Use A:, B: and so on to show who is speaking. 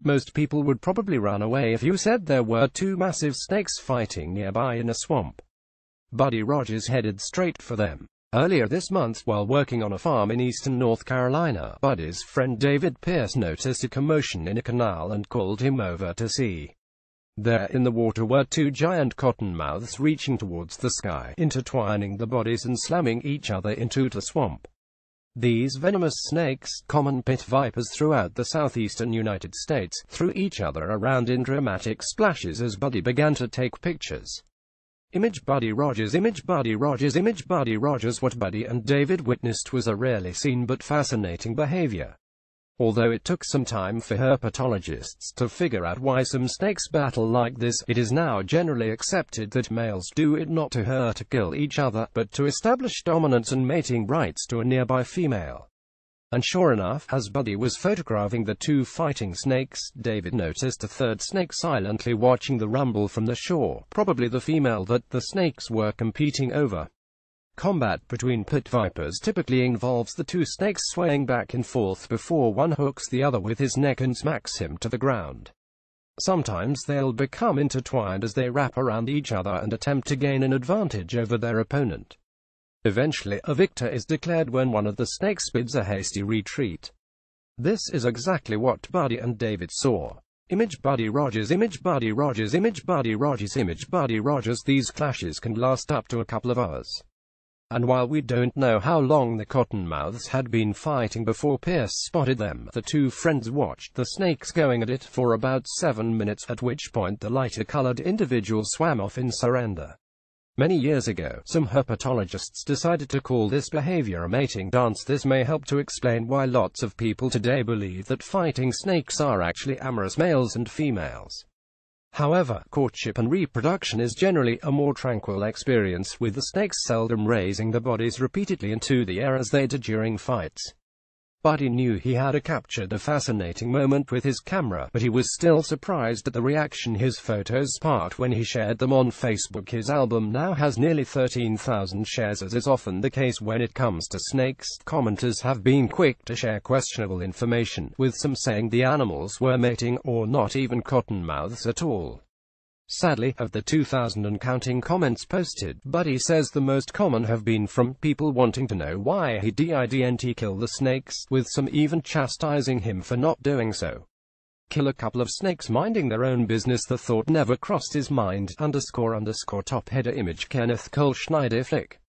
A: Most people would probably run away if you said there were two massive snakes fighting nearby in a swamp. Buddy Rogers headed straight for them. Earlier this month, while working on a farm in eastern North Carolina, Buddy's friend David Pierce noticed a commotion in a canal and called him over to see. There in the water were two giant cottonmouths reaching towards the sky, intertwining the bodies and slamming each other into the swamp. These venomous snakes, common pit vipers throughout the southeastern United States, threw each other around in dramatic splashes as Buddy began to take pictures. Image Buddy Rogers, image Buddy Rogers, image Buddy Rogers. What Buddy and David witnessed was a rarely seen but fascinating behavior. Although it took some time for herpetologists to figure out why some snakes battle like this, it is now generally accepted that males do it not to hurt or kill each other, but to establish dominance and mating rights to a nearby female. And sure enough, as Buddy was photographing the two fighting snakes, David noticed a third snake silently watching the rumble from the shore, probably the female that the snakes were competing over. Combat between pit vipers typically involves the two snakes swaying back and forth before one hooks the other with his neck and smacks him to the ground. Sometimes they'll become intertwined as they wrap around each other and attempt to gain an advantage over their opponent. Eventually, a victor is declared when one of the snakes bids a hasty retreat. This is exactly what Buddy and David saw. Image Buddy Rogers, image Buddy Rogers, image Buddy Rogers, image Buddy Rogers. These clashes can last up to a couple of hours. And while we don't know how long the cottonmouths had been fighting before Pierce spotted them, the two friends watched the snakes going at it for about 7 minutes, at which point the lighter-colored individual swam off in surrender. Many years ago, some herpetologists decided to call this behavior a mating dance. This may help to explain why lots of people today believe that fighting snakes are actually amorous males and females. However, courtship and reproduction is generally a more tranquil experience, with the snakes seldom raising their bodies repeatedly into the air as they did during fights. Buddy knew he had captured a fascinating moment with his camera, but he was still surprised at the reaction his photos sparked when he shared them on Facebook. His album now has nearly 13,000 shares. As is often the case when it comes to snakes, commenters have been quick to share questionable information, with some saying the animals were mating or not even cottonmouths at all. Sadly, of the 2,000 and counting comments posted, Buddy says the most common have been from people wanting to know why he didn't kill the snakes, with some even chastising him for not doing so. Kill a couple of snakes minding their own business. The thought never crossed his mind. __top header image Kenneth Cole Schneider flick.